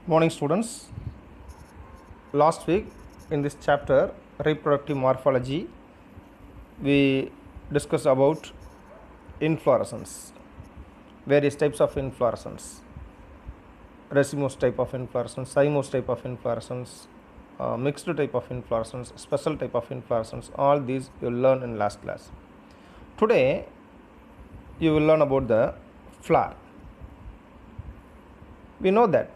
Morning students. Last week in this chapter reproductive morphology we discussed about inflorescence, various types of inflorescence, racemose type of inflorescence, cymose type of inflorescence, mixed type of inflorescence, special type of inflorescence. All these you will learn in last class. Today you will learn about the flower. We know that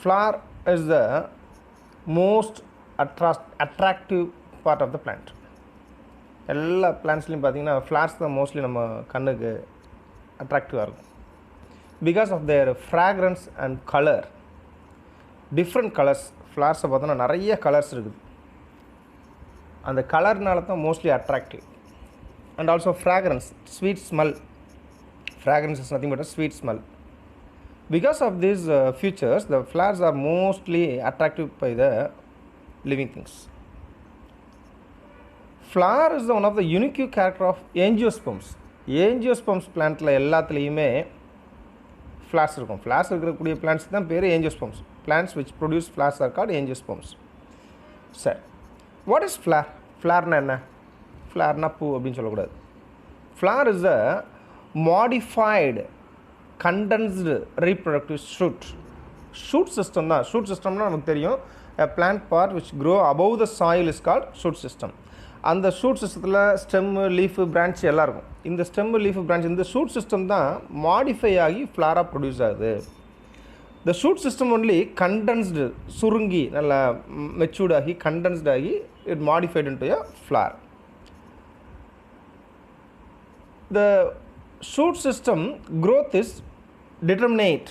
flower is the most attractive part of the plant. எல்லா பிளான்ட்ஸ்லையும் பார்த்தீங்கன்னா flowers தான் mostly நம்ம கண்ணுக்கு அட்ராக்டிவாக இருக்கும். Because of their fragrance and colour. Different colours ஃப்ளார்ஸை பார்த்தோன்னா நிறைய கலர்ஸ் இருக்குது. அந்த கலர்னால தான் mostly attractive. And also fragrance, sweet smell. Fragrance is nothing but a sweet smell. Because of these features, the flowers are mostly attractive by the living things. Flower is one of the unique character of angiosperms. Angiosperms plantல எல்லாத்துலேயுமே flowers இருக்கும். Flowers இருக்கக்கூடிய plants தான் பேர் angiosperms. Plants which produce flowers are called angiosperms. சரி, what is flower? Flowerனா என்ன? Flowerனா பூ அப்படின்னு சொல்லக்கூடாது. Flower is a modified condensed reproductive shoot system தான். shoot systemனா நமக்கு தெரியும், a plant part which grow above the soil is called shoot system. அந்த shoot systemத்தில் stem, leaf, branch எல்லாம் இருக்கும். இந்த stem, leaf, branch இந்த shoot system தான் modify ஆகி flower produce ஆகுது. the shoot system only condensed, சுருங்கி நல்லா matured ஆகி condensed ஆகி it modified into a flower. the shoot system growth is determinate.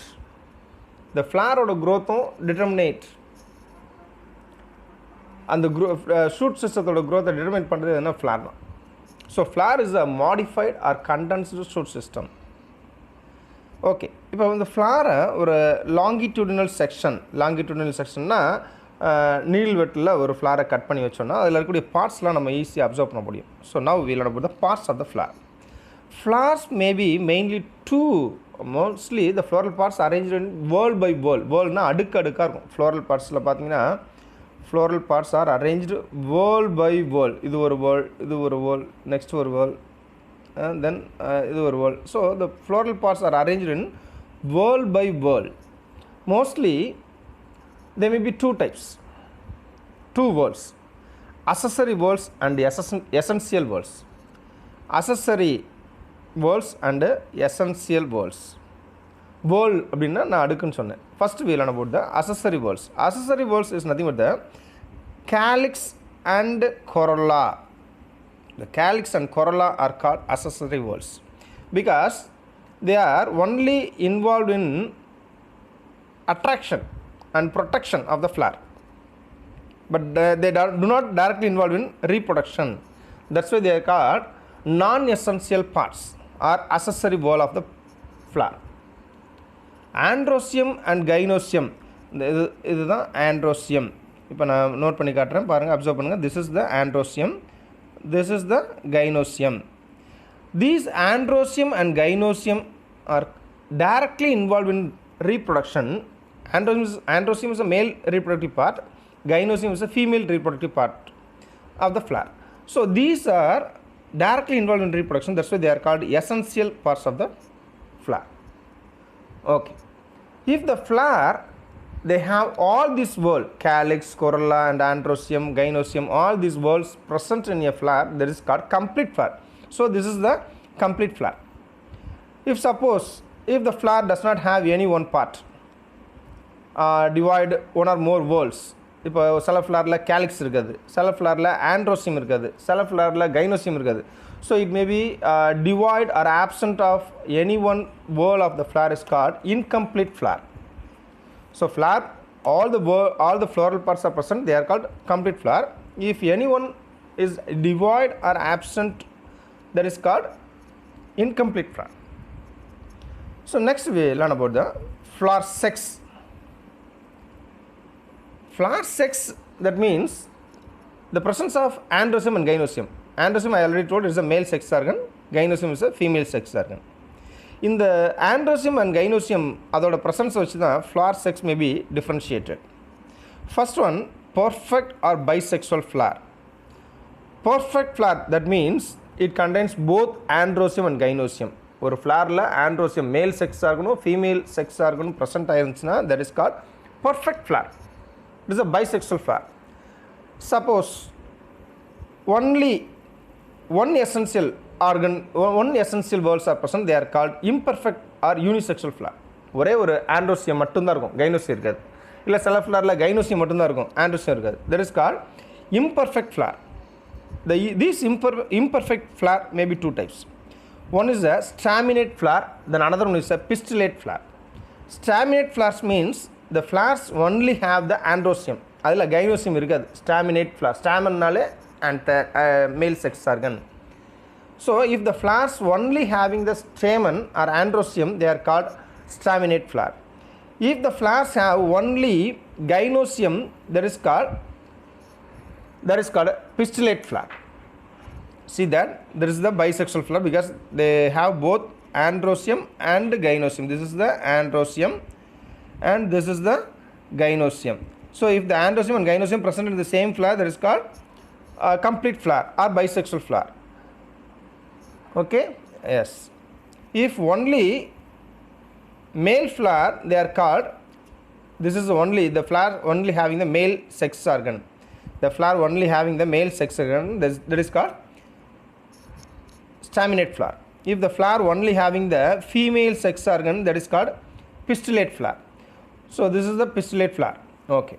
The flower oda growth determinate. And the shoot system oda growth determine பண்றது என்ன flower தான். So flower is a modified or condensed shoot system. Okay, இப்போ இந்த ஃப்ளாரை ஒரு longitudinal செக்ஷன்னா நீள்வெட்டில் ஒரு ஃப்ளாரை cut பண்ணி வச்சோன்னா அதில் இருக்கக்கூடிய பார்ட்ஸ்லாம் நம்ம ஈஸியாக அப்சர்வ் பண்ண முடியும். So now we learn about the parts of the flower. Flowers may be mainly two. Mostly the floral parts arranged in whorl by whorl. whorlனா அடுக்கு அடுக்காக இருக்கும். floral partsல பார்த்தீங்கன்னா floral parts are arranged whorl by whorl. இது ஒரு whorl, இது ஒரு whorl, next ஒரு whorl, and then இது ஒரு whorl. So the floral parts are arranged in whorl by whorl. Mostly there may be two types, two whorls, accessory whorls and essential whorls. accessory whorls and essential whorls. whorl அப்படின்னா நான் அடுக்குன்னு சொன்னேன். First we learn about the accessory whorls. accessory whorls is nothing but the calyx and corolla. The calyx and corolla are called accessory whorls because they are only involved in attraction and protection of the flower, but they do not directly involved in reproduction. That's why they are called non-essential parts or accessory whorl of the flower. Androsium and gynosium, இதுதான் androsium. இப்போ நான் note பண்ணி காட்டுறேன், பாருங்கள், observe பண்ணுங்கள். this is the androsium, this is the gynosium. These androsium and gynosium are directly involved in reproduction. Androsium is a male reproductive part, gynosium is a female reproductive part of the flower. So these are directly involved in reproduction. That's why they are called essential parts of the flower. Okay, if the flower they have all these whorl, calyx, corolla and androsium, gynosium, all these whorls present in a flower, that is called complete flower. So this is the complete flower. If the flower does not have any one part, divide one or more whorls, இப்போ சில ஃப்ளாரில் calyx இருக்காது, சில ஃப்ளாரில் androecium இருக்காது, சில ஃப்ளாரில் gynoecium இருக்காது. So it may be devoid or absent of any one whorl of the flower is called incomplete flower. So flower all the floral parts are present, they are called complete flower. If any one is devoid or absent, that is called incomplete flower. So next we learn about the flower sex. Flower sex, that means the presence of androsium and gynosium. Androsium I already told is a male sex organ, gynosium is a female sex organ. இந்த androsium and gynosium அதோட presence வச்சு தான் flower sex may be differentiated. First one, perfect or bisexual flower. Perfect flower, that means it contains both androsium and gynosium. ஒரு ஃப்ளாரில் androsium மேல் செக்ஸாக இருக்கணும் female செக்ஸாக இருக்கணும் present ஆயிருந்துச்சுன்னா that is called perfect flower. It is a bisexual flower. Suppose only one essential organ, one essential words are present, they are called imperfect or unisexual flower. ஒரே ஒரு androsium மட்டும்தான் இருக்கும், gynosium இருக்காது. இல்லை சில ஃப்ளாரில் gynosium மட்டும்தான் இருக்கும், androsium இருக்காது. That is called imperfect flower. These imperfect flower may be two types. One is a staminate flower, then another one is a pistillate flower. Staminate flowers means the flowers only have the androsium. அதில் gynosium இருக்காது. Staminate flower, stamen-நாலே and male sex organ. So if the flowers only having the stamen or androsium, they are called staminate flower. If the flowers have only gynosium, that is called pistillate flower. See that there is the bisexual flower because they have both androsium and gynosium. This is the androsium and this is the gynosium. So if the androsium and gynosium present in the same flower, that is called complete flower or bisexual flower. Okay, yes. If only male flower, they are called, this is only the flower only having the male sex organ. The flower only having the male sex organ, that is called staminate flower. If the flower only having the female sex organ, that is called pistillate flower. So this is the pistillate flower. Okay.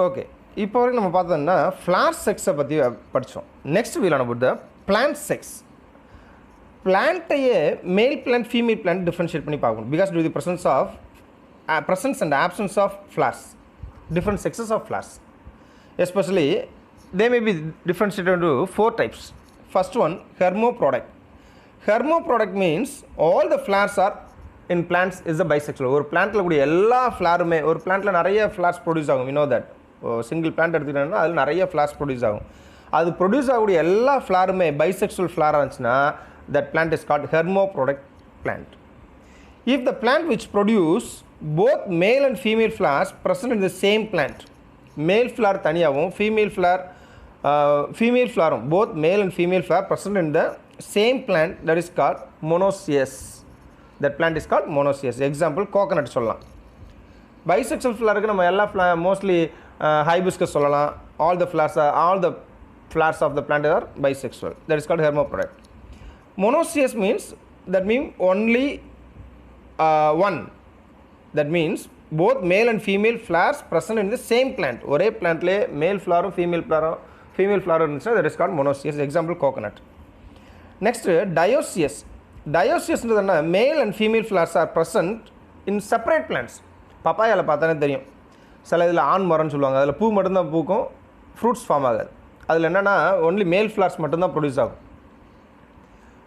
Okay. இப்போ வரைக்கும் நம்ம பார்த்தோம்னா flower செக்ஸை பற்றி படித்தோம். Next wheel ஆன போது plant sex. பிளான்ட்டையே மேல் plant female plant differentiate பண்ணி பார்க்கணும். Because to the presence and absence of flowers, different sexes of flowers. Especially they may be differentiated into 4 types. First one, hermaphrodite. Hermaphrodite means all the flowers are in plants is a bisexual. ஒரு பிளான்ட்டில் கூடிய எல்லா ஃப்ளாருமே, ஒரு பிளான்ட்டில் நிறைய flowers produce ஆகும். we know that. Single plant எடுத்துக்கிட்டோம்னா அதில் நிறைய flowers produce ஆகும். அது ப்ரொடியூஸ் ஆகக்கூடிய எல்லா ஃப்ளாருமே பைசெக்சுவல் ஃப்ளாராக இருந்துச்சுன்னா that plant is called hermaphrodite plant. If the plant which produce both male and female flowers present in the same plant, male flower தனியாகவும் female flower both male and female flower present in the same plant, that is called monoecious. That plant is called monoecious. Example, coconut சொல்லலாம். Bisexual flower நம்ம எல்லா mostly hibiscus சொல்லலாம். all the flowers of the plant are bisexual. That is called hermaphrodite. Monoecious means that means only one. That means both male and female flowers present in the same plant. ஒரே பிளான்ட்லே மேல் ஃப்ளாரும் female ஃப்ளாரும் இருந்துச்சுன்னா that is called monoecious. Example, coconut. Next, dioecious. Dioecious என்ன, male and female flowers are present in separate plants. பப்பாயாவில் பார்த்தானே தெரியும், சில இதில் ஆண் மரம்னு சொல்லுவாங்க, அதில் பூ மட்டும்தான் பூக்கும், ஃப்ரூட்ஸ் ஃபார்ம் ஆகாது. அதில் என்னென்னா ஒன்லி மேல் ஃப்ளார்ஸ் மட்டும்தான் ப்ரொடியூஸ் ஆகும்.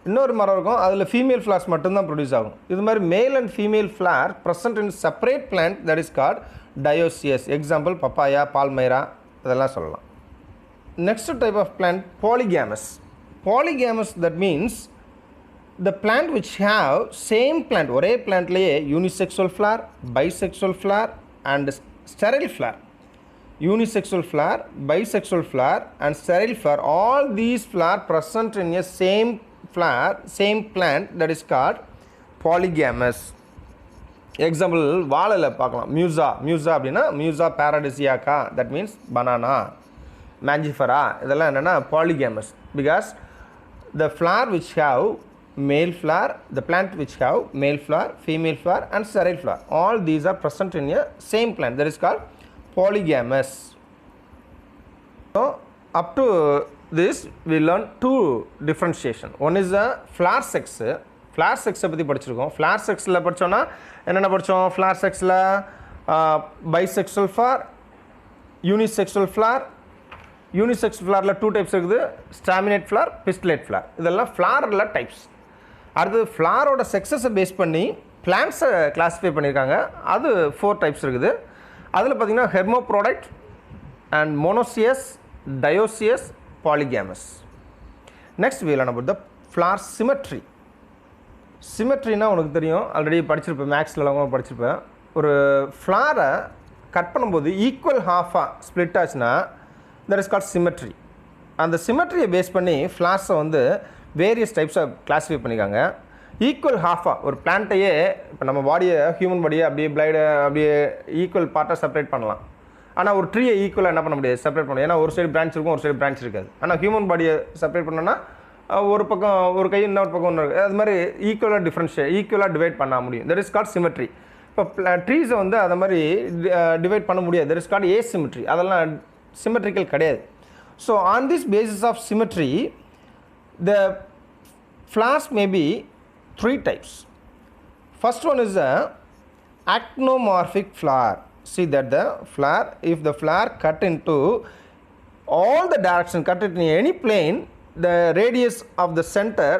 இன்னொரு மரம் இருக்கும், அதில் ஃபீமேல் ஃப்ளார்ஸ் மட்டும்தான் ப்ரொடியூஸ் ஆகும். இது மாதிரி male and female flower present in separate plant, that is called dioecious. Example, papaya, palmyra, இதெல்லாம் சொல்லலாம். Next type of plant, polygamous. Polygamous, that means the plant which have same plant, ஒரே பிளான்ட்லேயே unisexual flower, bisexual flower and sterile flower. Unisexual flower, bisexual flower and sterile flower, all these flower present in a same flower, same plant, that is called polygamous. Example, வாழைல பார்க்கலாம், Musa அப்படின்னா Musa paradisiaca, that means banana, mangifera, இதெல்லாம் என்னென்னா polygamous. Because the flower which have male flower, the plant which have male flower, female flower and sterile flower, all these are present in a same plant, that is called polygamous. So up to this we learn two differentiation. One is the flower sex. Flower sex பற்றி படிச்சிருக்கோம். flower sexல படிச்சோம்னா என்னென்ன படித்தோம்? flower sexல bisexual flower, unisexual flower. Unisex ஃப்ளாரில் 2 types இருக்குது, staminate flower, pistillate flower. இதெல்லாம் ஃப்ளாரில் டைப்ஸ். அடுத்து ஃப்ளாரோட செக்ஸஸை பேஸ் பண்ணி பிளான்ட்ஸை கிளாஸிஃபை பண்ணியிருக்காங்க. அது 4 டைப்ஸ் இருக்குது. அதில் பார்த்திங்கன்னா hermaphrodite and monoecious, dioecious, polygamous. Next we'll about the flower symmetry. சிமெட்ரினா உனக்கு தெரியும், ஆல்ரெடி படிச்சிருப்பேன், மேக்ஸ்லலாம் கூட படிச்சிருப்பேன். ஒரு ஃப்ளாரை கட் பண்ணும்போது ஈக்குவல் ஹாஃபாக ஸ்ப்ளிட் ஆச்சுன்னா தட் இஸ் கால்ட் சிமெட்ரி. அந்த சிமெட்ரியை பேஸ் பண்ணி ஃப்ளார்ஸை வந்து வேரியஸ் டைப்ஸாக கிளாஸிஃபை பண்ணிக்காங்க. ஈக்குவல் ஹாஃபாக ஒரு பிளான்ட்டையே, இப்போ நம்ம பாடியை, ஹியூமன் பாடியை அப்படியே பிளைடை அப்படியே ஈக்குவல் பார்ட்டாக செப்பரேட் பண்ணலாம். ஆனால் ஒரு ட்ரீயை ஈக்குவலாக என்ன பண்ண முடியாது, செப்பரேட் பண்ண முடியாது. ஏன்னா ஒரு சைடு பிரான்ச் இருக்கும், ஒரு சைடு பிரான்ச் இருக்காது. ஆனால் ஹியூமன் பாடியை செப்பரேட் பண்ணோன்னா ஒரு பக்கம் ஒரு கை, இன்னொரு பக்கம் ஒன்று இருக்குது. அது மாதிரி ஈக்குவலாக டிவைட் பண்ண முடியும். That is called symmetry. இப்போ ட்ரீஸை வந்து அதை மாதிரி டிவைட் பண்ண முடியாது. That is called asymmetry. அதெல்லாம் சிமெட்ரிக்கல் கிடையாது. So on this basis of symmetry the flowers may be 3 types. First one is a actinomorphic flower. See that the flower, if the flower cut into all the direction, cut it in any plane, the radius of the center,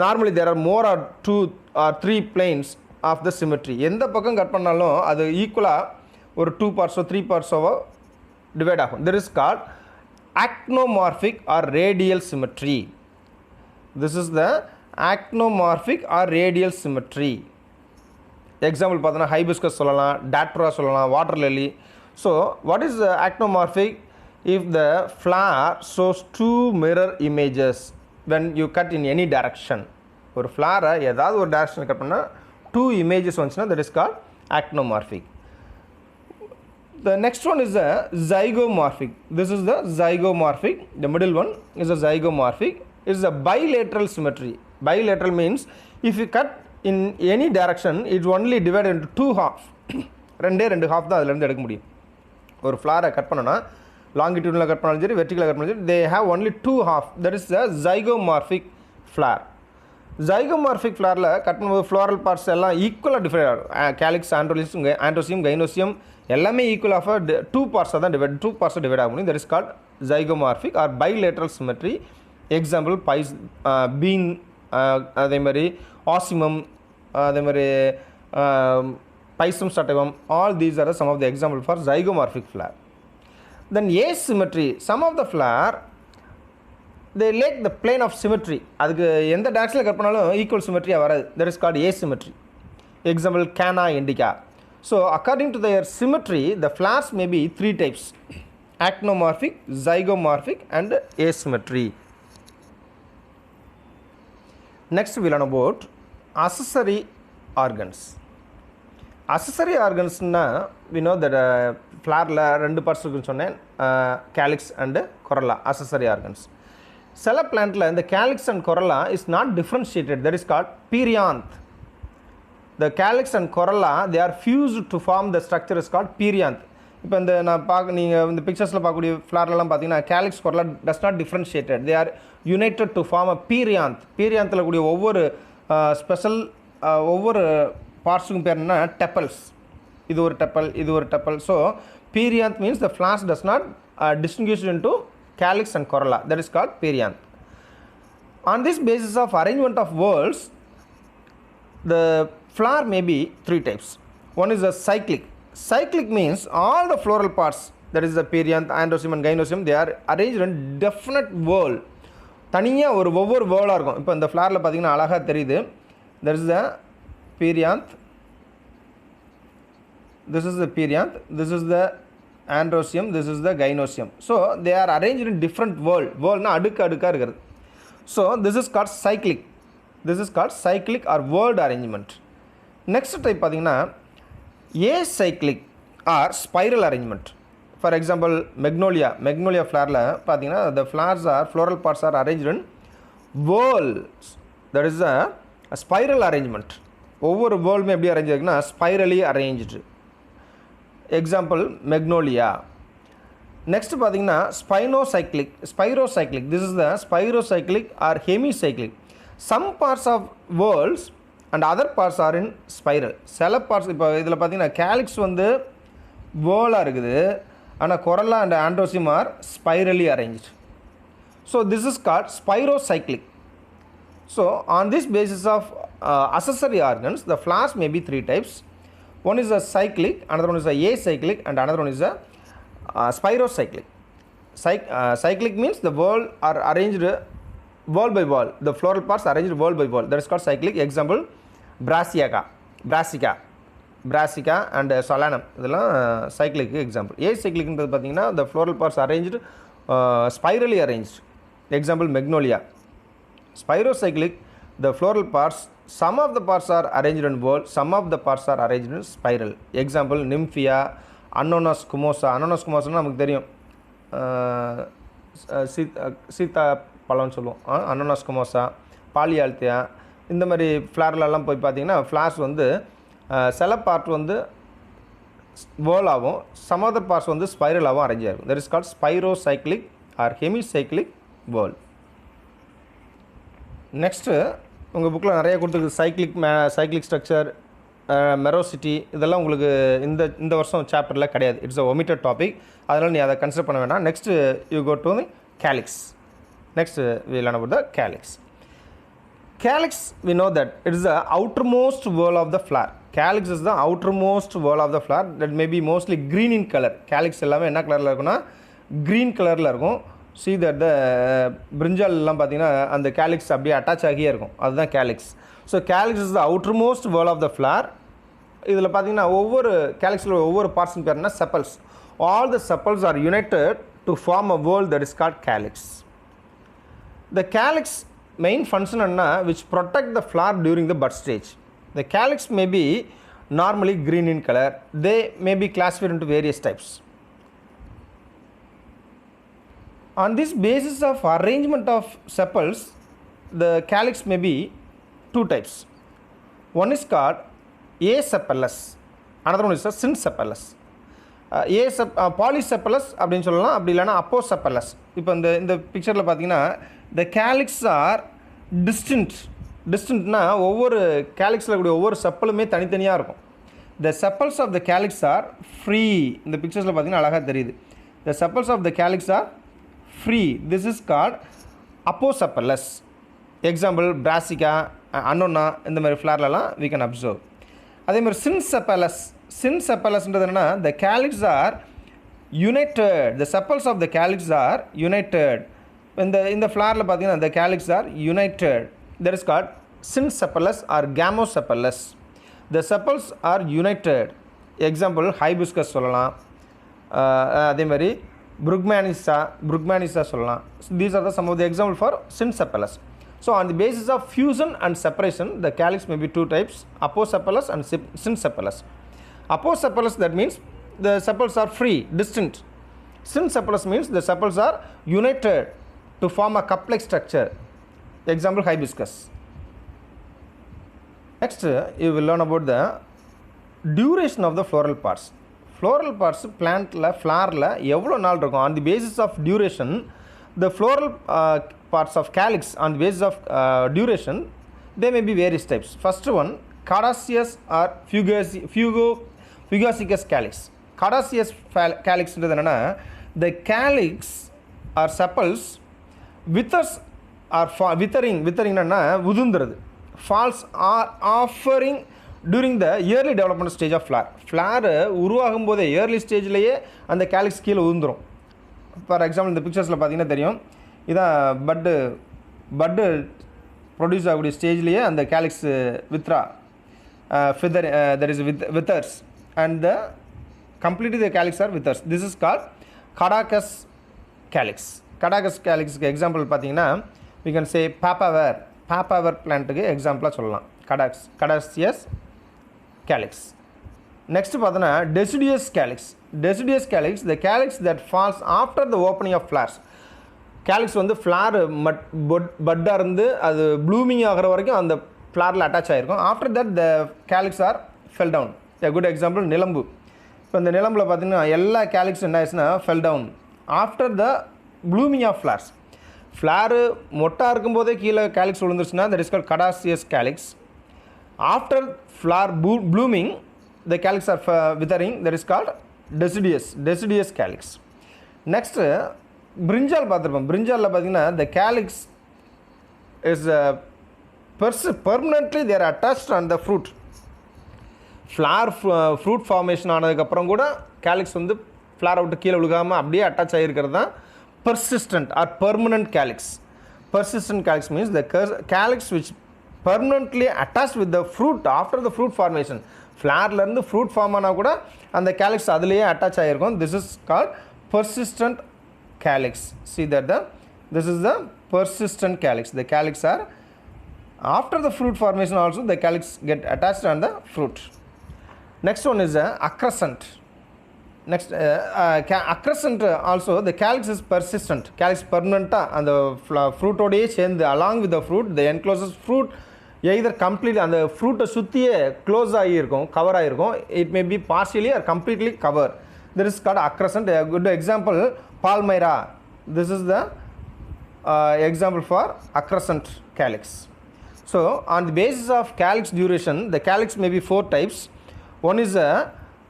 normally there are more or 2 or 3 planes of the symmetry. எந்த பக்கம் cut பண்ணாலும் அது ஈக்குவலாக ஒரு 2 parts or 3 parts divide ஆகும். That is called actinomorphic or radial symmetry. This is the actinomorphic or radial symmetry. Example பார்த்தோன்னா hibiscus சொல்லலாம், datura சொல்லலாம், water lily. So what is actinomorphic? If the flower shows 2 mirror images when you cut in any direction. ஒரு ஃப்ளாரை ஏதாவது ஒரு direction cut பண்ணால் 2 images வந்துச்சுன்னா that is called actinomorphic. The next one is a zygomorphic. This is the zygomorphic. The middle one is a zygomorphic. It is a bilateral symmetry. Bilateral means if you cut in any direction, it's only divided into 2 halves. ரெண்டு half தான் அதிலேருந்து எடுக்க முடியும். ஒரு ஃப்ளாரை cut பண்ணோன்னா லாங்கிடியூடில் cut பண்ணாலும் சரி, வெர்டிகலாக கட் பண்ணாலும் சரி, they have only 2 half. That is the zygomorphic flower. Zygomorphic flowerல கட் பண்ணும்போது ஃப்ளோரல் பார்ட்ஸ் எல்லாம் ஈக்குவலாக டிஃபைட் ஆகும். கேலிக்ஸ், ஆண்ட்ரோசியம், கைனோசியம் எல்லாமே ஈக்குவல் ஆஃப் 2 பார்ட்ஸாக தான் டிவைட் ஆக முடியும். That is called zygomorphic or bilateral symmetry. Example bean, அதே மாதிரி ஆசிமம், அதே மாதிரி pisum sativum. All these are some of the example for zygomorphic flower. Then asymmetry, some of the flower they lack the plane of symmetry. அதுக்கு எந்த டைரக்ஷனில் cut பண்ணாலும் equal சிமெட்ரியாக வராது. That is called asymmetry. Example Canna indica. So according to their symmetry, the flowers may be 3 types: actinomorphic, zygomorphic and asymmetry. Next we learn about accessory organs. Accessory organs na we know that flowerல 2 parts இருக்குன்னு சொன்னேன், calyx and corolla. Accessory organs. சில plantல இந்த calyx and corolla is not differentiated. That is called perianth. The calyx and corolla, they are fused to form the structure is called perianth. இப்போ இந்த நீங்கள் இந்த பிக்சர்ஸில் பார்க்கக்கூடிய ஃப்ளார்லாம் பார்த்தீங்கன்னா calyx, corolla does not differentiated. They are united to form a perianth. perianthல கூடிய ஒவ்வொரு special ஒவ்வொரு பார்ட்ஸுக்கும் பேர் என்ன, டெப்பல்ஸ். இது ஒரு டெப்பல், இது ஒரு tepal. So perianth means the flowers does not distinguish into calyx and corolla. That is called perianth. On this basis of arrangement of whorls, the flower may be 3 types. One is a cyclic. Cyclic means all the floral parts, that is the perianth, androsium and gynoecium, they are arranged in definite whorl. தனியாக ஒவ்வொரு வேர்லாக இருக்கும். இப்போ இந்த ஃப்ளாரில் பார்த்தீங்கன்னா அழகாக தெரியுது. There is the perianth, this is the perianth, this is the androsium, this is the gynoecium. So they are arranged in different whorl. whorlனா அடுக்காக இருக்கிறது. So this is called cyclic. This is called cyclic or whorled arrangement. Next type பார்த்தீங்கன்னா acyclic or spiral arrangement. For example magnolia flowerல பார்த்தீங்கன்னா the floral parts are arranged in whorls. That is a spiral arrangement. ஒவ்வொரு whorlமே எப்படி arrange ஆகுதுன்னா spirally arranged. Example magnolia. Next பார்த்தீங்கன்னா spirocyclic. This is the spirocyclic or hemicyclic. Some parts of whorls and other parts are in spiral. சில parts இப்போ இதில் பார்த்தீங்கன்னா calyx வந்து வேர்லாக இருக்குது, ஆனால் corolla and androsium are spirally arranged. So this is called spirocyclic. So on this basis of accessory organs, the flowers may be 3 types. One is a cyclic, another one is a acyclic, and another one is a spirocyclic. Cyclic means the whorl are arranged wall by wall. The floral parts arranged wall by wall. That is called cyclic. Example, brassica and solanum. இதெல்லாம் cyclic example. Acyclic ன்றது பார்த்தீங்கன்னா the floral parts arranged spirally arranged. Example, magnolia. Spirocyclic, the floral parts, some of the parts are arranged in wall, some of the parts are arranged in spiral. Example, nymphia, Anonas squamosa. Anonas squamosa நமக்கு தெரியும், சீதா பழம்னு சொல்லுவோம். Anonas squamosa, பாலியால்த்தியா, இந்த மாதிரி ஃப்ளார்லலாம் போய் பார்த்தீங்கன்னா flowers வந்து சில பார்ட் வந்து வேர்லாகவும் சம் அதர் பார்ட்ஸ் வந்து ஸ்பைரலாகவும் அரேஞ்ச் ஆகிருக்கும். That is called spirocyclic or hemicyclic whorl. Next உங்கள் புக்கில் நிறைய கொடுத்துருக்கு சைக்ளிக் ஸ்ட்ரக்சர், மெரோசிட்டி, இதெல்லாம் உங்களுக்கு இந்த வருஷம் சாப்டரில் கிடையாது. இட்ஸ் அ ஒமிட்டட் டாபிக், அதனால் நீ அதை கன்சிடர் பண்ண வேண்டாம். Next you go to the calyx. Next we learn about the calyx. Calyx, we know that it is the outermost whorl of the flower. Calyx is the outermost whorl of the flower that may be mostly green in color. Calyx எல்லாமே என்ன கலரில் இருக்குன்னா green கலரில் இருக்கும். See that the brinjal எல்லாம் பார்த்தீங்கன்னா அந்த calyx அப்படியே அட்டாச் ஆகியே இருக்கும், அதுதான் calyx. So calyx is the outermost whorl of the flower. இதில் பார்த்தீங்கன்னா ஒவ்வொரு calyxல ஒவ்வொரு பார்ட்ஸும் பேர் என்ன, sepals. All the sepals are united to form a whorl that is called calyx. The calyx main function enna which protect the flower during the bud stage. The calyx may be normally green in color. They may be classified into various types. On this basis of arrangement of sepals, the calyx may be two types. One is called asepalous, another one is a synsepalous. Polysepalous அப்படினு சொல்லலாம், அப்படி இல்லைனா அப்போசெப்பலஸ். இப்போ இந்த பிக்சரில் பார்த்தீங்கன்னா the calyx are distantனா ஒவ்வொரு calyxல கூடிய ஒவ்வொரு செப்பலுமே தனித்தனியாக இருக்கும். The sepals of the calyx are free. இந்த பிக்சர்ஸில் பார்த்தீங்கன்னா அழகாக தெரியுது. The sepals of the calyx are free. This is called apposepalous. Example, brassica, annona, இந்த மாதிரி ஃப்ளார்லலாம் we can observe. அதே மாதிரி synsepalous என்னன்னா the calyx are united. The sepals of the calyx are united. இந்த ஃப்ளாரில் பார்த்தீங்கன்னா the calyx are united. That is called synsepalous or gamosepalous. The sepals are united. Example, hibiscus சொல்லலாம், அதே மாதிரி brugmanisa சொல்லலாம். These are some of the example for synsepalous. So on the basis of fusion and separation, the calyx may be two types, apposepalous and synsepalous. Apposepalous, that means the sepals are free, distant. Synsepalous means the sepals are united to form a cup-like structure. Example, hibiscus. Next, you will learn about the duration of the floral parts. Floral parts plantல flowerல எவ்வளோ நாள் இருக்கும்? On the basis of duration, the floral parts of calyx, on the basis of duration, they may be various types. First one, cadaceous or fugacicous calyx. Cadaceous calyx ன்றது என்னன்னா the calyx or sepals withers or withering ன்னா உதிர்ந்துறது, falls are offering during the early development stage of flower. Flower உருவாகும் போதே early ஸ்டேஜ்லேயே அந்த calyx கீழே உதிர்ந்துடும். For example இந்த பிக்சர்ஸில் பார்த்தீங்கன்னா தெரியும், இதான் பட்டு ப்ரொடியூஸ் ஆகக்கூடிய ஸ்டேஜ்லேயே அந்த calyx withdraw that is withers and the completely the calyx are withers. This is called Cadaceous calyx. Cadaceous calyxக்கு எக்ஸாம்பிள் பார்த்தீங்கன்னா we can say papaver பிளான்ட்டுக்கு எக்ஸாம்பிளாக சொல்லலாம் Cadaceous calyx. நெக்ஸ்ட் பார்த்தோன்னா deciduous calyx. Deciduous calyx, the calyx that falls after the opening of flowers. calyx வந்து flower பட்டாக இருந்து அது blooming ஆகிற வரைக்கும் அந்த ஃப்ளாரில் அட்டாச் ஆகிருக்கும். After that the calyx are fell down. A good example, நிலம்பு. இப்போ இந்த நிலம்பில் பார்த்தீங்கன்னா எல்லா calyx என்ன ஆயிடுச்சுன்னா fell down after the blooming of flowers. Flower மொட்டாக இருக்கும்போதே கீழே calyx விழுந்துருச்சுன்னா that is called Cadaceous calyx. After flower blooming, the calyx are withering, that is called deciduous calyx. Next, brinjal பார்த்துருப்போம். brinjalல பார்த்தீங்கன்னா the calyx is permanently they are attached on the fruit. Fruit formation ஆனதுக்கப்புறம் கூட calyx வந்து ஃப்ளாரை விட்டு கீழே விழுகாமல் அப்படியே attach ஆகிருக்கிறது தான் persistent or permanent calyx. persistent calyx means the calyx which permanently attached with the fruit after the fruit formation. Flower la irundhu fruit form ana kuda and the calyx adliye attach aayirukkum. This is called persistent calyx. See that this is the persistent calyx. The calyx are after the fruit formation also the calyx get attached on the fruit. Next one is accrescent. Next accrescent also the calyx is persistent. Calyx permanent and the fruit ode சேர்ந்து along with the fruit the encloses fruit either completely and the fruit சுத்தியே close ஆகி இருக்கும் cover ஆகி இருக்கும். It may be partially or completely cover. That is called accrescent. A good example palmyra. This is the example for accrescent calyx. So on the basis of calyx duration the calyx may be 4 types. One is a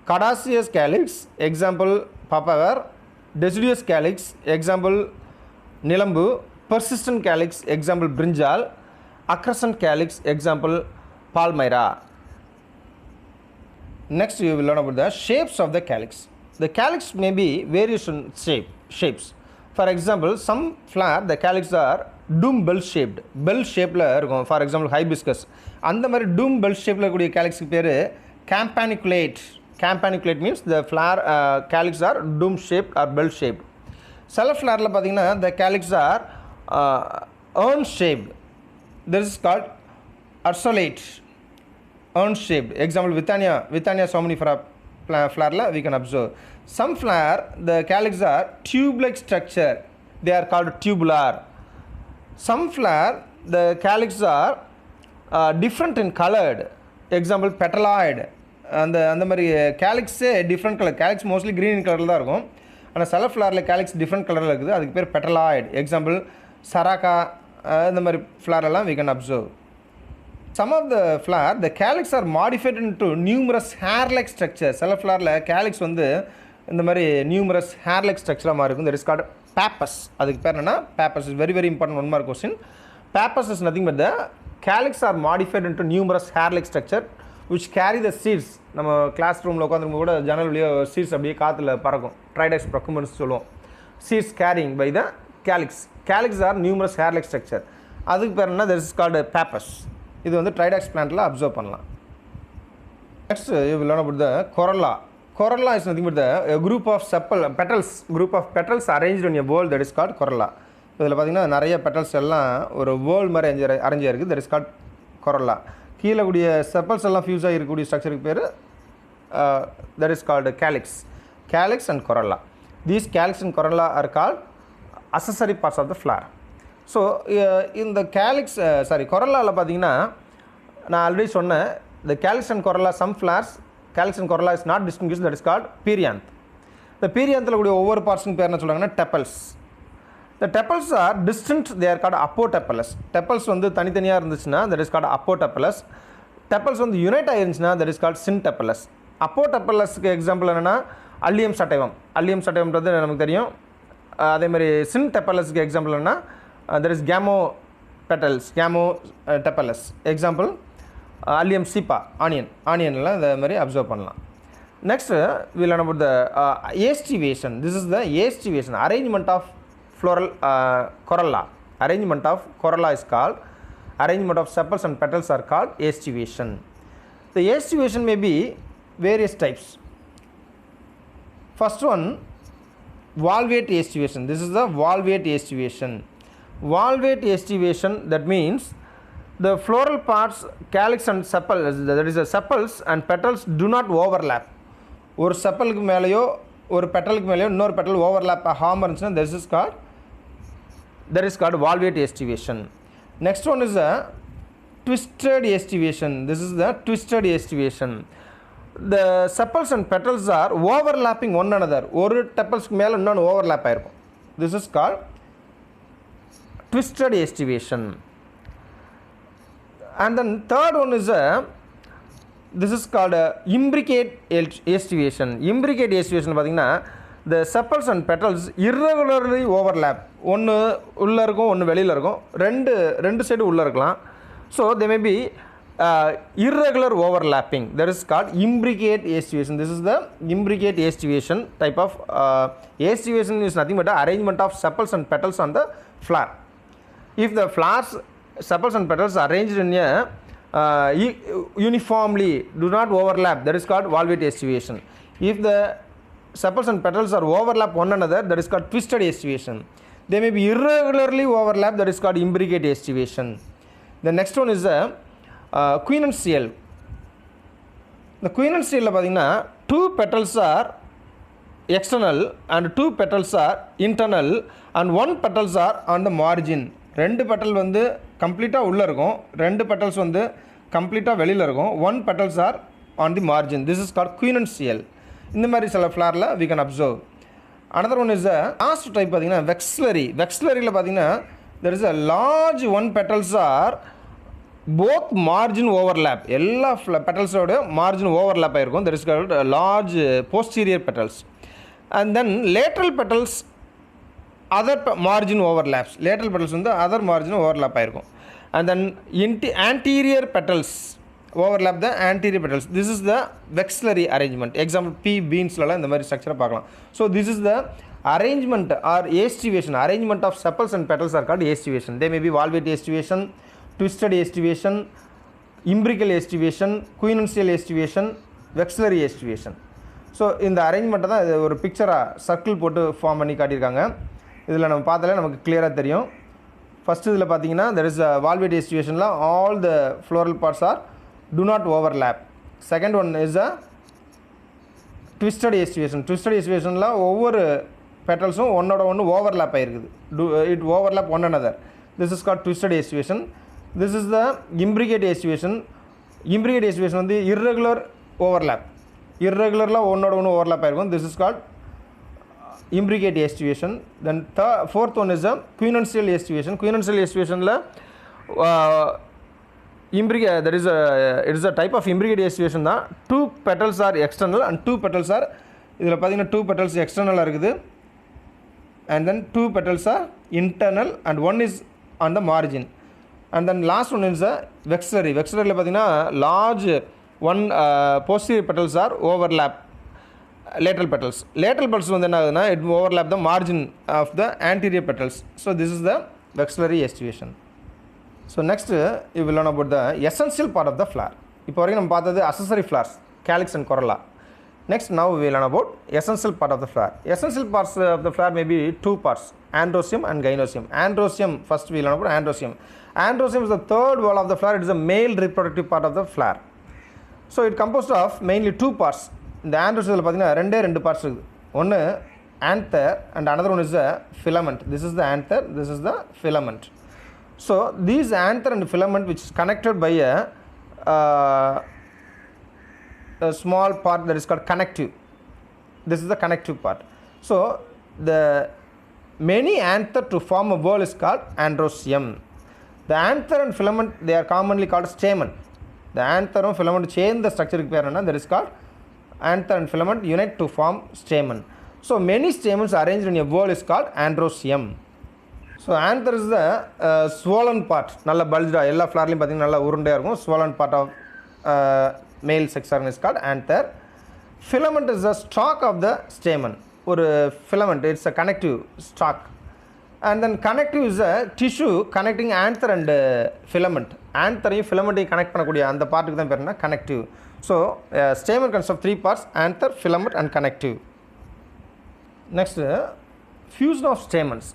cadaceous calyx, example papaver. Deciduous calyx, example nilambu. Persistent calyx, example brinjal. Accrescent calyx, example palmyra. Next you will learn about the shapes of the calyx. The calyx may be various shapes. For example, some flower the calyx are doom bell shaped. Bell shape la irukum. For example, hibiscus. அந்த மாதிரி doom bell shape la கூடிய calyx பேரு campaniculate. Campaniculate means the flower calyx are doom shaped or bell shaped. சில flower la பாத்தீங்கன்னா the calyx are urn shaped. This is called ursulate. Urn shaped. Example Withania somnifera flower la we can observe. Some flower the calyx are tube-like structure. They are called tubular. Some flower the calyx are different in colored. Example petaloid. அந்த மாதிரி calyx different color. Calyx mostly green in color தான் இருக்கும். ஆனால் சில ஃப்ளவரில் calyx different color இருக்குது. அதுக்கு பேர் petaloid. Example saraka இந்த மாதிரி flower எல்லாம் we can observe. Some of the flower the calyx are modified into numerous hair-like structures. சில ஃப்ளவரில் calyx வந்து இந்த மாதிரி numerous hair-like structure மாதிரி இருக்கும். That is called pappus. அதுக்கு பேர் என்னன்னா pappus is very important one more question. Pappus is nothing but the calyx are modified into numerous hair-like structure which carry the seeds. நம்ம class ரூமில் உட்காந்துருக்கும் கூட ஜன்னல் வழியாக சீட்ஸ் அப்படியே காற்றுல பறக்கும். ட்ரைடெக்ஸ் ப்ரொக்குமென்ஸ் சொல்லுவோம். Seeds carrying by the calyx. Calyx are numerous hair-like structure. அதுக்கு பேர் என்ன? This is called pappus. இது வந்து ட்ரைடெக்ஸ் பிளான்ட்டில் அப்சர்வ் பண்ணலாம். Next you will learn about the corolla. Corolla is nothing but a group of petals arranged in a whorl, that is called corolla. இதில் பார்த்தீங்கன்னா நிறைய petals எல்லாம் ஒரு whorl மாதிரி அரேஞ்ச் ஆகிருக்கு. that is called corolla. கீழே கூடிய செப்பல்ஸ் எல்லாம் ஃபியூஸ் ஆகி இருக்கக்கூடிய ஸ்ட்ரக்சருக்கு பேர் that is called calyx and corolla. These calyx and corolla are called accessory parts of the flower. So இந்த corolla பார்த்தீங்கன்னா நான் ஆல்ரெடி சொன்னேன் the calyx and corolla some flowers calyx and corolla is not distinguished, that is called perianth. The perianthல கூடிய ஒவ்வொரு பார்ட்ஸ்க்கு பேர் என்ன சொல்றாங்கன்னா tepals. The tepals are distinct, they are called apotepalous. Tepals வந்து தனித்தனியாக இருந்துச்சுன்னா that is called apotepalous. Tepals வந்து unite ஆயிருந்துச்சுன்னா that is called syntepalous. Apotepalousக்கு எக்ஸாம்பிள் என்னென்னா அல்லியம் சட்டைவம். அல்லியம் சட்டைவம்ன்றது நமக்கு தெரியும். அதே மாதிரி syntepalousக்கு எக்ஸாம்பிள் என்னென்னா there is gamotepalous. Example allium cepa ஆனியன்லாம் இந்த மாதிரி அப்சர்வ் பண்ணலாம். Next we learn about the aestivation. This is the aestivation, arrangement of floral corolla. Arrangement of corolla is called, arrangement of sepals and petals are called aestivation. The aestivation may be various types. First one, valvate aestivation. This is the valvate aestivation. Valvate aestivation, that means the floral parts calyx and sepals, that is the sepals and petals do not overlap. ஒரு செப்பலுக்கு மேலேயோ ஒரு பெட்டலுக்கு மேலேயோ இன்னொரு petal overlap ஆகாமல் இருந்துச்சுன்னா that is called valvate aestivation. Next one is a twisted aestivation. This is the twisted aestivation. The sepals and petals are overlapping one another. ஒரு டெப்பல்ஸ்க்கு மேலே இன்னொன்று ஓவர்லாப் ஆகிருக்கும். This is called twisted aestivation. And then third one is this is called imbricate aestivation. Imbricate aestivation பார்த்தீங்கன்னா the sepals and petals irregularly overlap. ஒன்று உள்ளே இருக்கும், ஒன்று வெளியில் இருக்கும், ரெண்டு சைடு உள்ளே இருக்கலாம். So they may be irregular overlapping. That is called imbricate aestivation. This is the imbricate aestivation type of aestivation is nothing but the arrangement of sepals and petals on the flower. If the flowers, sepals and petals are arranged in a uniformly, do not overlap, that is called valvate estivation. If the sepals and petals are overlap one another, that is called twisted estivation. They may be irregularly overlap, that is called imbricate estivation. The next one is a queen and seal. The queen and seal பார்த்தீங்கன்னா two petals are external and two petals are internal and one petals are on the margin. ரெண்டு petal வந்து கம்ப்ளீட்டாக உள்ளே இருக்கும், ரெண்டு petals வந்து கம்ப்ளீட்டாக வெளியில் இருக்கும். One petals are on the margin. This is called quincuncial. இந்த மாதிரி சில ஃப்ளாரில் we can observe. Another one is last type பார்த்தீங்கன்னா வெக்ஸ்லரி. வெக்ஸ்லரியில் பார்த்தீங்கன்னா there is a large one petals are both margin overlap. எல்லா பெட்டல்ஸோட margin overlap ஆகிருக்கும். There is called large posterior petals. And then lateral petals other margin overlaps. Lateral petals வந்து other margin overlap ஆயிருக்கும். And then anterior petals overlap the anterior petals. This is the vexillary arrangement. Example P beansலலாம் இந்த மாதிரி ஸ்ட்ரக்சரை பார்க்கலாம். So this is the arrangement or estivation. Arrangement of sepals and petals are called estivation. They may be valvate estivation, twisted estivation, imbrical estivation, queen and seal estivation, vexillary estivation. So இந்த அரேஞ்ச்மெண்ட்டை தான் இது ஒரு பிக்சராக circle போட்டு form பண்ணி காட்டியிருக்காங்க. இதில் நம்ம பார்த்தாலே நமக்கு கிளியராக தெரியும். ஃபஸ்ட்டு இதில் பார்த்தீங்கன்னா தெர் இஸ் அ வால்வேட் எஸ்டிவேஷனில் all the floral parts are do not overlap. Second one is a twisted aestivation. Twisted எஸ்டிவேஷனில் ஒவ்வொரு பெட்டல்ஸும் ஒன்னோட ஒன்று ஓவர்லேப் ஆகிருக்குது. It overlap one another. This is called twisted aestivation. This is the imbricate aestivation. Imbricate aestivation வந்து irregular overlap. irregularலாம் ஒன்னோட ஒன்று ஓவர்லாப் ஆயிருக்கும். திஸ் இஸ் கால்ட் imbricate estivation. Then fourth one is a queen and seal estivation. Queen and seal estivationல there is a type of imbricate estivation தான். Two petals are external and two petals are, இதில் பார்த்தீங்கன்னா two petals external இருக்குது and then two petals are internal and one is on the margin. And then last one is a vexillary. Vexillary பார்த்தீங்கன்னா large one posterior petals are overlap lateral petals. Lateral petals வந்து என்ன ஆகுதுன்னா it overlap the margin of the anterior petals. So this is the vexillary estivation. So next you will learn about the essential part of the flower. இப்போ வரைக்கும் நம்ம பார்த்தது accessory flowers, calyx and corolla. Next now we will learn about essential part of the flower. Essential parts of the flower may be two parts, androecium and gynoecium. Androecium, first we will learn about androecium. Androecium is the third wall of the flower. It is a male reproductive part of the flower. So it composed of mainly two parts. இந்த androecium பார்த்தீங்கன்னா ரெண்டு parts இருக்குது. ஒன்று anther and another one is the filament. This is the anther, this is the filament. So these anther and filament which is connected by a small part that is called connective. This is the connective part. So the many anther to form a whorl is called androecium. The anther and filament, they are commonly called stamen. The anther and filament சேர்ந்த ஸ்ட்ரக்சருக்கு பேர் என்ன? That is called anther and filament unite to form stamen. So many stamens arranged in a whorl is called androecium. So anther is the swollen part. நல்ல பல்ஜா எல்லா ஃப்ளார்லையும் பார்த்தீங்கன்னா நல்லா உருண்டையாக இருக்கும். Swollen part of male sex organ is called anther. Filament is the stalk of the stamen. ஒரு filament, it's a connective stalk. And then connective is a tissue connecting anther and filament. Anther-ஐயும் filament-ஐயும் connect பண்ணக்கூடிய அந்த பார்ட்டுக்கு தான் பேர் என்ன? Connective. So stamen consists of three parts: anther, filament and connective. Next, fusion of stamens.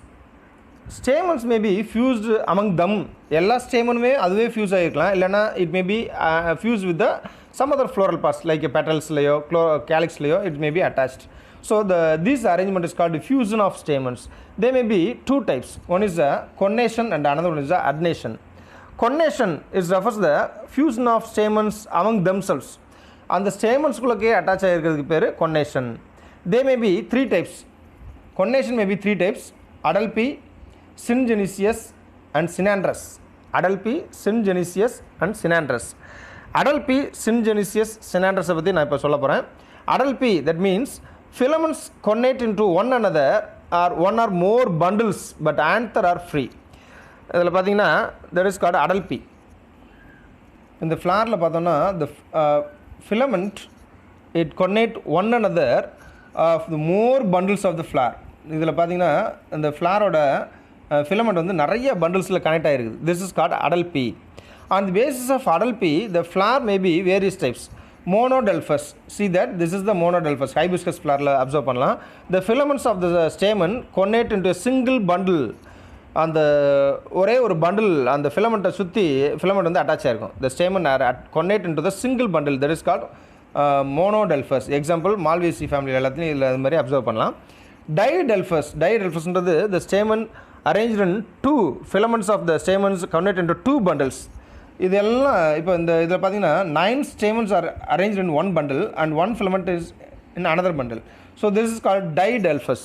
Stamens may be fused among them. எல்லா ஸ்டேமனுமே அதுவே fuse ஆகிருக்கலாம், இல்லைனா it may be fused with the some other floral parts like petals-லையோ calyx-லையோ it may be attached. So this arrangement is called fusion of stamens. There may be two types. One is a connation and another one is a adnation. Connation is refers to the fusion of stamens among themselves. அந்த ஸ்டேமன்ஸ்குள்ளே attach ஆகிருக்கிறதுக்கு பேர் connation. There may be three types. Connation may be three types: adelphi, syngenesious and synandrous. Adelphi, syngenesious and synandrous. Adelphi, syngenesious, synandrous பற்றி நான் இப்போ சொல்ல போகிறேன். Adelphi, that means filaments connate into one another or one or more bundles but anther are free. இதில் பார்த்தீங்கன்னா that is called adelphi. இந்த ஃப்ளாரில் பார்த்தோம்னா the filament it connate one another of the more bundles of the flower. இதில் பார்த்தீங்கன்னா இந்த ஃப்ளாரோட filament வந்து நிறைய பண்டில்ஸில் கனெக்ட் ஆகிருக்குது. This is called adelphy. On the basis of adelphy the flower may be various types. Monodelphous, see that this is the monodelphous hibiscus flowerல observe பண்ணலாம். The filaments of the stamen connect into a single bundle. அந்த ஒரே ஒரு bundle அந்த ஃபிலமெண்ட்டை சுற்றி filament வந்து attach ஆகிருக்கும். The stamen are connect into the single bundle, that is called monodelphous. Example Malvaceae family எல்லாத்துலையும் இதில் அது மாதிரி அப்சர்வ் பண்ணலாம். Didelphous the stamen arranged in two filaments of the stamens connect into two bundles. இதெல்லாம் இப்போ இந்த இதில் பார்த்தீங்கன்னா 9 stamens are arranged in one bundle and one filament is in another bundle. So this is called didelphous.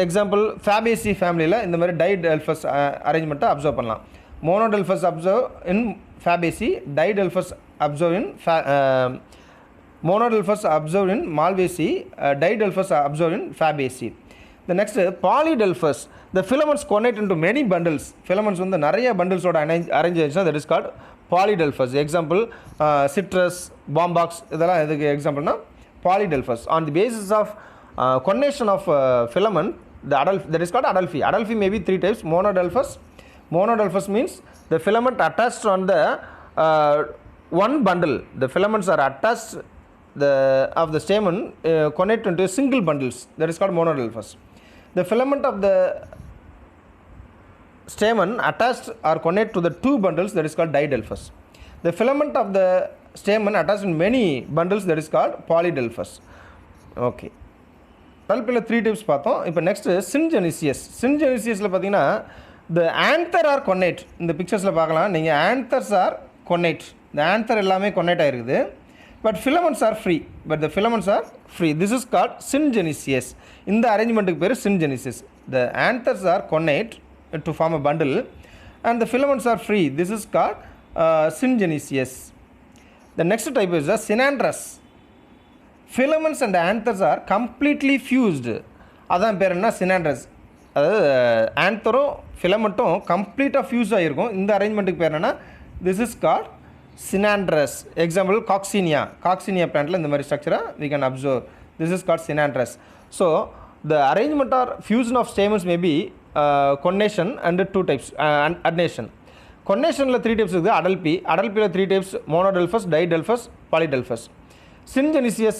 Example Fabaceae ஃபேமிலியில் இந்த மாதிரி didelphous அரேஞ்ச்மெண்ட்டை observe பண்ணலாம். monodelphous observe in Fabaceae, didelphous observe in monodelphous observe in Malvaceae, didelphous observe in Fabaceae. The next polydelphous, the filaments connect into many bundles. Filaments வந்து நிறைய பண்டில்ஸோட arrange ஆயிடுச்சுன்னா that is called polydelphous. Example citrus, Bombax இதெல்லாம் எதுக்கு எக்ஸாம்பிள்னா polydelphous. On the basis of connection of filament, that is called adelphi. Adelphi may be three types. Monodelphous means the filament attached on the one bundle. The filaments are attached of the stamen connect into single bundles. That is called monodelphous. The filament of the stamen attached or connect to the two bundles, that is called didelphous. The filament of the stamen attached in many bundles, that is called polydelphous. Okay. அடல்பியில் 3 types பார்த்தோம். இப்போ next சின்ஜெனிசியஸில் பார்த்தீங்கன்னா the anther are connate. இந்த பிக்சர்ஸில் பார்க்கலாம் நீங்கள் anthers are connate. இந்த anther எல்லாமே connate ஆகிருக்குது. But filaments are free. This is called syngenesious. இந்த அரேஞ்ச்மெண்ட்டுக்கு பேர் syngenesious. The anthers are connate to form a bundle and the filaments are free. This is called syngenesious. The next type is the synandrous. Filaments and anthers are completely fused. அதான் பேர் என்ன synandrous. அதாவது ஆந்தரும் ஃபிலமெண்ட்டும் கம்ப்ளீட்டாக fuse ஆகிருக்கும். இந்த அரேஞ்ச்மெண்ட்டுக்கு பேர் என்னென்னா this is called synandrous. Example coccinia plantல இந்த மாதிரி ஸ்ட்ரக்சரை we can observe. This is called synandrous. So the arrangement or fusion of stamens may be connation and two types, adnation. Connationல 3 types இருக்குது. அடல்பியில் 3 types, monodelphous, didelphous, polydelphous. syngenesious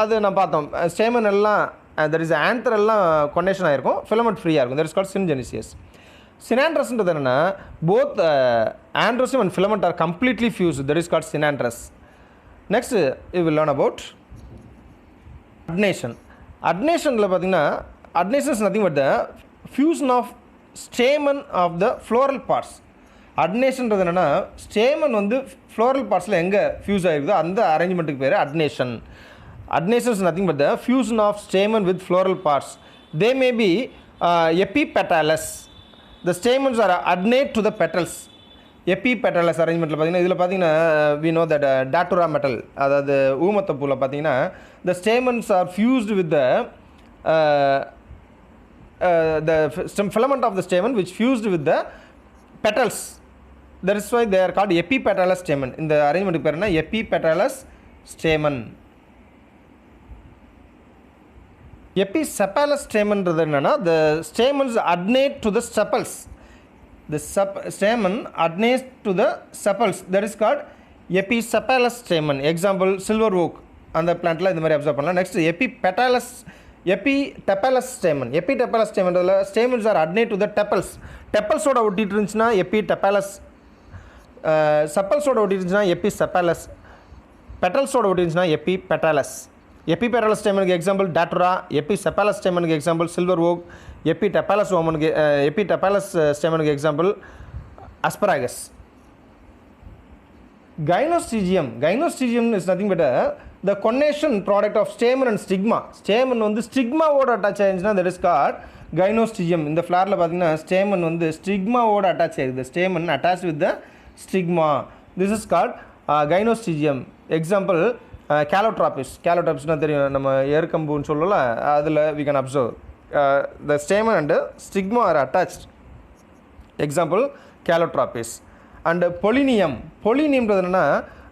அது நான் பார்த்தோம், stamen எல்லாம் there is anther எல்லாம் கொன்னேஷன் ஆகிருக்கும், filament ஃப்ரீயாக இருக்கும். that is called syngenesious. Synandrous என்னன்னா both androsum and filament are completely fused. That is called synandrous. Next we will learn about adnation. Adnationல பார்த்தீங்கன்னா adnation is nothing but the fusion of stamen of the floral parts. adnationன்றது என்னன்னா stamen வந்து floral partsல எங்கே fuse ஆகிருக்குதோ அந்த அரேஞ்ச்மெண்ட்டுக்கு பேர் adnation. Adnation is nothing but the fusion of stamen with floral parts. They may be epipetalous. The stamens are adnate to the petals. epipetalous அரேஞ்ச்மெண்ட்டில் பார்த்தீங்கன்னா இதில் பார்த்தீங்கன்னா we know that datura metal, அதாவது ஊமத்தப்பூவில் பார்த்தீங்கன்னா the stamens are fused with the filament of the stamen which fused with the petals. That is why they are called epipetalous stamen. இந்த அரேஞ்ச்மெண்ட்டுக்கு பேர் என்ன epipetalous stamen. Episepalous stamen-ன்றது என்னன்னா the stamens adnate to the sepals. The stamen adnates to the sepals. That is called episepalous stamen. Example silver oak அந்த பிளான்ட்ல இந்த மாதிரி observe பண்ணலாம். Next epitepalous stamen. Epitepalous stamen-ல stamens are adnate to the tepals. Tepals-ஓட ஒட்டிட்டு இருந்துச்சுன்னா epitepalous, sepals-ஓட ஒட்டிட்டு இருந்துச்சுன்னா episepalous, petals-ஓட ஒட்டிட்டு இருந்துச்சுன்னா epipetalous. epipetalous stamen-க்கு எக்ஸாம்பிள் datura, episepalous stamen-க்கு எக்ஸாம்பிள் silver oak, epitepalous stamen-க்கு example asparagus. Gynostigium is nothing but the connation product of stamen and stigma. Stamen வந்து ஸ்டிக்மாவோட அட்டாச் ஆயிருந்துச்சுன்னா that is called gynostigium. இந்த ஃப்ளாரில் பார்த்தீங்கன்னா stamen வந்து ஸ்டிக்மாவோட அட்டாச் ஆயிருக்குது. stamen attached with the stigma. This is called gynostigium. Example calotropis-னா தெரியும், நம்ம ஏற்கம்புன்னு சொல்லல, அதில் we can observe the stamen and stigma are attached. Example calotropis. And polonium-ன்றது என்னன்னா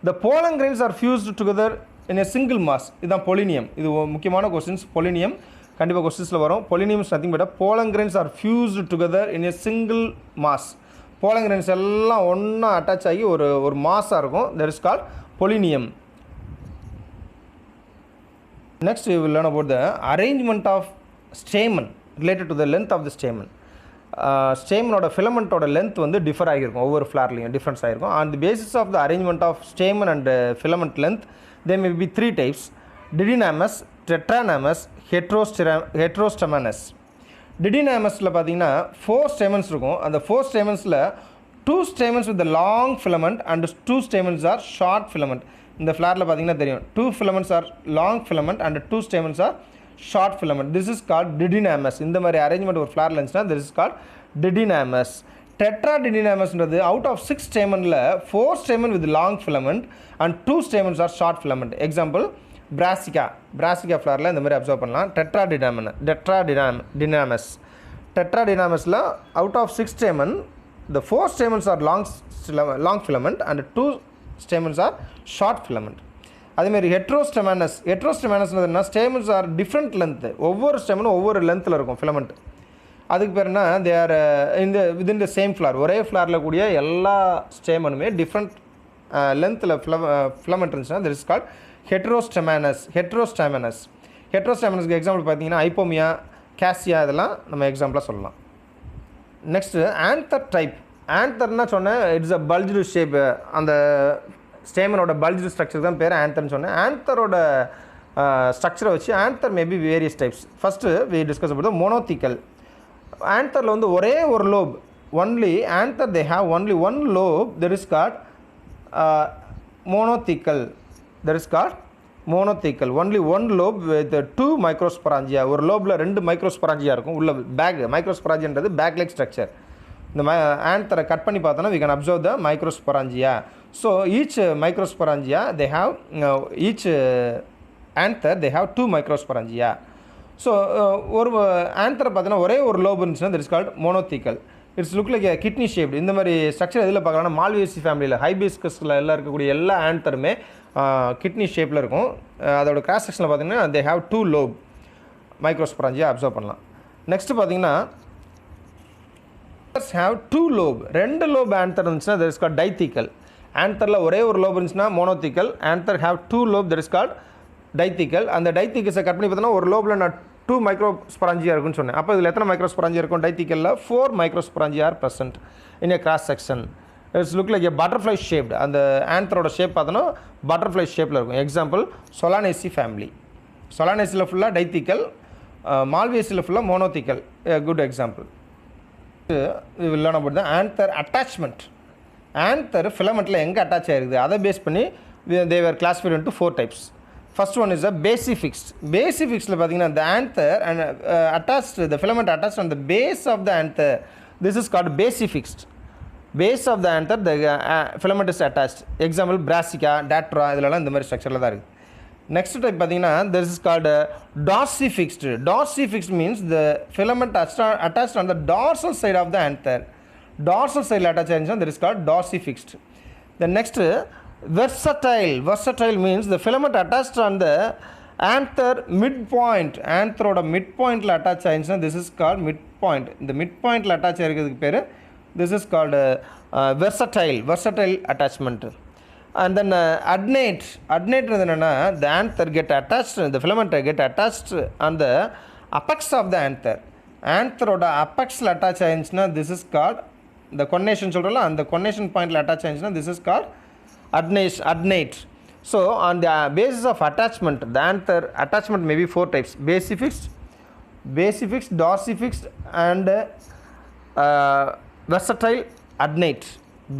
the pollen grains are fused together in a single mass. இதுதான் polonium. இது முக்கியமான questions. polonium கண்டிப்பாக கொஸ்டின்ஸில் வரும். Polliniums nothing but pollen grains are fused together in a single mass. pollen grains எல்லாம் ஒன்றா attach ஆகி ஒரு மாஸாக இருக்கும். that is called polinium. Next we will learn about the arrangement of stamen related to the length of the stamen. ஸ்டேமனோட ஃபிலமெண்ட்டோட length வந்து differ ஆகியிருக்கும், ஒவ்வொரு ஃப்ளார்லையும் டிஃப்ரென்ஸ் ஆகிருக்கும். On the basis of the arrangement of stamen and filament length they may be 3 types: didynamous, tetradynamous, heterostemonous. டிடினாமஸில் பார்த்தீங்கன்னா 4 stamens இருக்கும். அந்த 4 ஸ்டேமன்ஸில் 2 stamens with long filament and 2 stamens are short filament. இந்த ஃப்ளாரில் பார்த்தீங்கன்னா தெரியும், 2 filaments are long filament and 2 stamens are short filament. This is called didynamis. இந்த மாதிரி அரேஞ்ச்மெண்ட் ஒரு ஃப்ளாரில் இருந்துச்சுன்னா this is called didynamis. Tetradidynamusன்றது அவுட் ஆஃப் 6 ஸ்டேமனில் 4 stamen with long filament and 2 stamens are short filament. Example brassica ஃப்ளாரில் இந்த மாதிரி observe பண்ணலாம். Tetradidynamusல out of 6 stamen the 4 stamens are long filament and 2 stamens are short filament. அதேமாதிரி ஹெட்ரோஸ்டெமனஸ்னா stamens are different length, ஒவ்வொரு ஸ்டேமனும் ஒவ்வொரு லென்த்தில் இருக்கும் ஃபிலமெண்ட். அதுக்கு பேர் என்ன, they are within the same flower, ஒரே ஃப்ளாரில் கூடிய எல்லா ஸ்டேமனுமே டிஃப்ரெண்ட் லென்த்தில் ஃபிலமெண்ட் இருந்துச்சுன்னா திஸ் இஸ் கால்ட் ஹெட்ரோஸ்டெமனஸ்க்கு எக்ஸாம்பிள் பார்த்தீங்கன்னா ஐப்போமியா, கேசியா, இதெல்லாம் நம்ம எக்ஸாம்பிளாக சொல்லலாம். Next anther type. ஆன்தர்னா சொன்னேன், இட்ஸ் அ பல்ஜ்டு ஷேப். அந்த ஸ்டேமனோட பல்ஜ்டு ஸ்ட்ரக்சர் தான் பேர் ஆன்தர்னு சொன்னேன். ஆன்தரோட ஸ்ட்ரக்சரை வச்சு anther maybe various types. First we discuss about monothecal. ஆன்தரில் வந்து ஒரே ஒரு lobe, only anther they have only one lobe, that is called monothecal. Only one lobe with 2 microsporangia. ஒரு லோபில் 2 மைக்ரோஸ்பொராஞ்சியா இருக்கும். உள்ள பேக் மைக்ரோஸ்பொராஞ்சியான்றது பேக் லெக் ஸ்ட்ரக்சர். இந்த ஆன்தரை கட் பண்ணி பார்த்தோன்னா we can observe the microsporangia. So each microsporangia they have each anther they have 2 microsporangia. So ஒரு ஆன்தரை பார்த்தீங்கன்னா ஒரே ஒரு லோப் இருந்துச்சுன்னா that is called monothecal. It's look like kidney shaped. இந்த மாதிரி ஸ்ட்ரக்சர் எதில் பார்க்கலாம்னா மால்வேசி ஃபேமிலியில் ஹைபிஸ்கஸில் எல்லாம் இருக்கக்கூடிய எல்லா ஆன்தருமே கிட்னி ஷேப்பில் இருக்கும். அதோட கிராஸ் செக்ஷனில் பார்த்தீங்கன்னா they have 2 lobe microsporangia observe பண்ணலாம். நெக்ஸ்ட்டு பார்த்தீங்கன்னா have 2 lobe, 2 lobe anther இருந்துச்சுன்னா that is called dithical. ஆன்தரில் ஒரே ஒரு லோப் இருந்துச்சுன்னா monothecal. Anther have 2 lobe, that is called dithical. அந்த டைத்திக்கஸை கட் பண்ணி பார்த்தோன்னா ஒரு லோபில் நான் 2 மைக்ரோஸ்பொராஞ்சியா இருக்குன்னு சொன்னேன். அப்போ இதில் எத்தனை மைக்ரோஸ்பொராஞ்சியா இருக்கும்? டைத்திக்கலில் 4 microsporangia are present in a cross section. It's look like a butterfly shaped. அந்த ஆன்தரோட ஷேப் பார்த்தோன்னா பட்டர்ஃப்ளை ஷேப்பில் இருக்கும். Example சொலானேசி family. சொலானேசியில் ஃபுல்லாக டைத்திக்கல், மால்வேசியில் ஃபுல்லாக monothecal. Good example. We will learn about the anther attachment. Anther filamentல எங்கே அட்டாச் ஆகிருக்குது அதை பேஸ் பண்ணி they were classified into 4 types. First one is a basifixed. Basifixedல பார்த்தீங்கன்னா the anther and attached, the filament attached on the base of the anther, this is called basifixed. Base of the anther the filament is attached. Example brassica, datra, இதெல்லாம் இந்த மாதிரி ஸ்ட்ரக்சரில் தான் இருக்குது. Next type பார்த்தீங்கன்னா this is called dorsifixed. Dorsifixed means the filament attached on the dorsal side of the anther. Dorsal side attached ஆயிருந்துச்சுன்னா that is called dorsifixed. The next versatile. Versatile means the filament attached on the anther midpoint. Antheroட midpointல attach ஆயிருந்துச்சுன்னா this is called midpoint. இந்த midpointல attach ஆயிருக்கிறதுக்கு பேர் this is called versatile attachment. And then adnate என்னன்னா the anther get attached, the filament get attached on the apex of the anther. Antheroட apexல attach ஆயிருந்துச்சுன்னா this is called the conation சொல்கிறோம்ல, அந்த conation pointல attach ஆயிருந்துச்சுன்னா this is called adnate. So on the basis of attachment, the anther attachment may be 4 types: basifixed, dorsifixed and versatile adnate.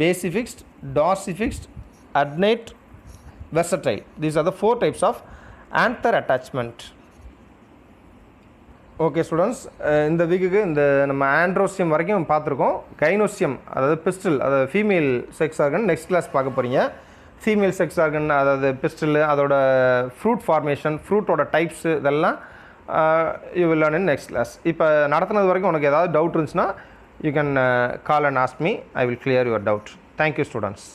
Basifixed, dorsifixed, adnate, versatile. These are the 4 types of anther attachment. Okay students, இந்த வீக்குக்கு இந்த நம்ம androecium வரைக்கும் பார்த்துருக்கோம். Gynoecium அதாவது pistil, அதாவது female sex organ next class பார்க்க போகிறீங்க. ஃபீமேல் செக்ஸ் ஆர்கன் அதாவது பிஸ்டில், அதோட ஃப்ரூட் ஃபார்மேஷன், ஃப்ரூட்டோட டைப்ஸு, இதெல்லாம் you will learn in next class. இப்போ நடத்துனது வரைக்கும் உனக்கு ஏதாவது டவுட் இருந்துச்சுன்னா you can call and ask me. I will clear your doubt. Thank you students.